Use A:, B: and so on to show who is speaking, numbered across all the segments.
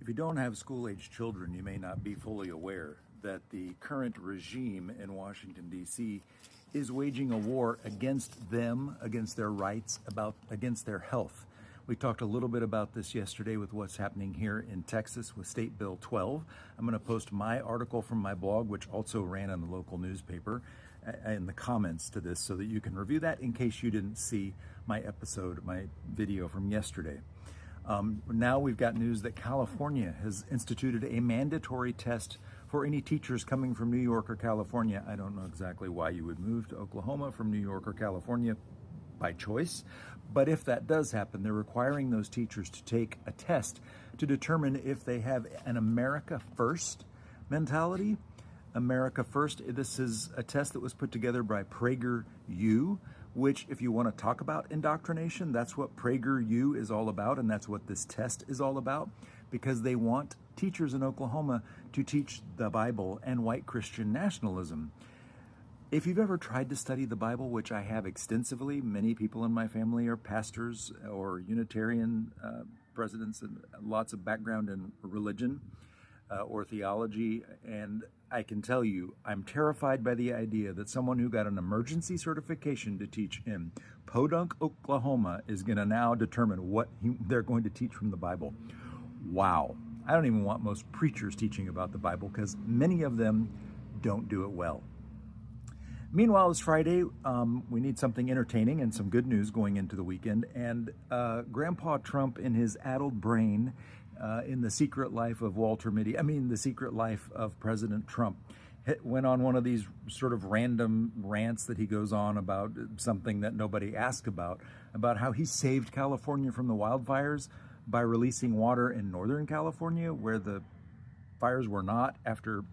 A: If you don't have school-age children, you may not be fully aware that the current regime in Washington, D.C. is waging a war against them, against their rights, against their health. We talked a little bit about this yesterday with what's happening here in Texas with State Bill 12. I'm going to post my article from my blog, which also ran in the local newspaper, in the comments to this so that you can review that in case you didn't see my video from yesterday. Now we've got news that California has instituted a mandatory test for any teachers coming from New York or California. I don't know exactly why you would move to Oklahoma from New York or California by choice, but if that does happen, they're requiring those teachers to take a test to determine if they have an America First mentality. America First, this is a test that was put together by PragerU, which, if you want to talk about indoctrination, that's what PragerU is all about, and that's what this test is all about, because they want teachers in Oklahoma to teach the Bible and white Christian nationalism. If you've ever tried to study the Bible, which I have extensively, many people in my family are pastors or Unitarian presidents and lots of background in religion or theology, and I can tell you, I'm terrified by the idea that someone who got an emergency certification to teach in Podunk, Oklahoma, is going to now determine what they're going to teach from the Bible. Wow. I don't even want most preachers teaching about the Bible because many of them don't do it well. Meanwhile, it's Friday. We need something entertaining and some good news going into the weekend. And Grandpa Trump, in his addled brain, in The Secret Life of The Secret Life of President Trump, went on one of these sort of random rants that he goes on about something that nobody asked about how he saved California from the wildfires by releasing water in Northern California where the fires were not, after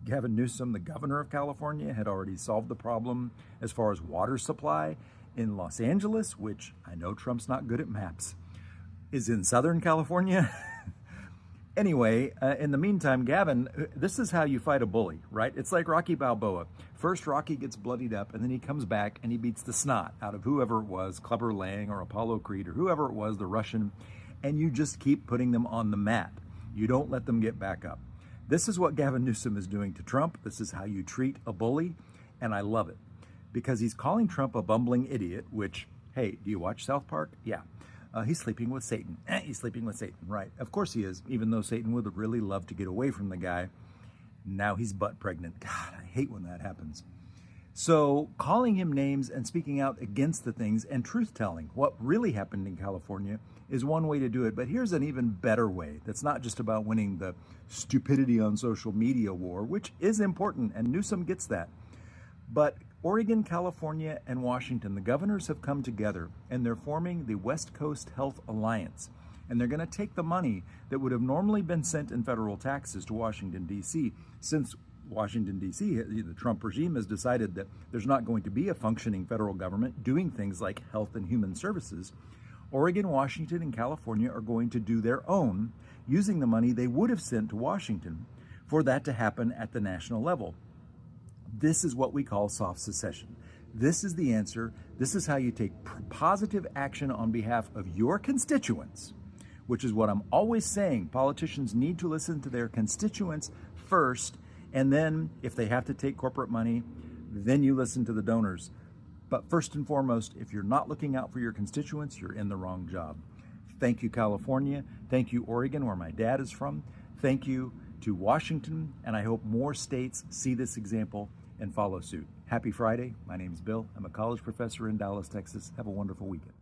A: Gavin Newsom, the governor of California, had already solved the problem as far as water supply in Los Angeles, which I know Trump's not good at maps, is in Southern California. Anyway, in the meantime, Gavin, this is how you fight a bully, right? It's like Rocky Balboa. First, Rocky gets bloodied up, and then he comes back and he beats the snot out of whoever it was, Clubber Lang or Apollo Creed or whoever it was, the Russian, and you just keep putting them on the mat. You don't let them get back up. This is what Gavin Newsom is doing to Trump. This is how you treat a bully, and I love it. Because he's calling Trump a bumbling idiot, which, hey, do you watch South Park? Yeah. He's sleeping with Satan. He's sleeping with Satan, right? Of course he is, even though Satan would really love to get away from the guy. Now he's butt pregnant. God, I hate when that happens. So calling him names and speaking out against the things and truth-telling what really happened in California is one way to do it. But here's an even better way that's not just about winning the stupidity on social media war, which is important, and Newsom gets that. But Oregon, California, and Washington, the governors have come together, and they're forming the West Coast Health Alliance. And they're going to take the money that would have normally been sent in federal taxes to Washington, D.C., since Washington, D.C., the Trump regime has decided that there's not going to be a functioning federal government doing things like health and human services. Oregon, Washington, and California are going to do their own, using the money they would have sent to Washington for that to happen at the national level. This is what we call soft secession. This is the answer. This is how you take positive action on behalf of your constituents, which is what I'm always saying. Politicians need to listen to their constituents first, and then if they have to take corporate money, then you listen to the donors. But first and foremost, if you're not looking out for your constituents, you're in the wrong job. Thank you, California. Thank you, Oregon, where my dad is from. Thank you to Washington, and I hope more states see this example and follow suit. Happy Friday. My name is Bill. I'm a college professor in Dallas, Texas. Have a wonderful weekend.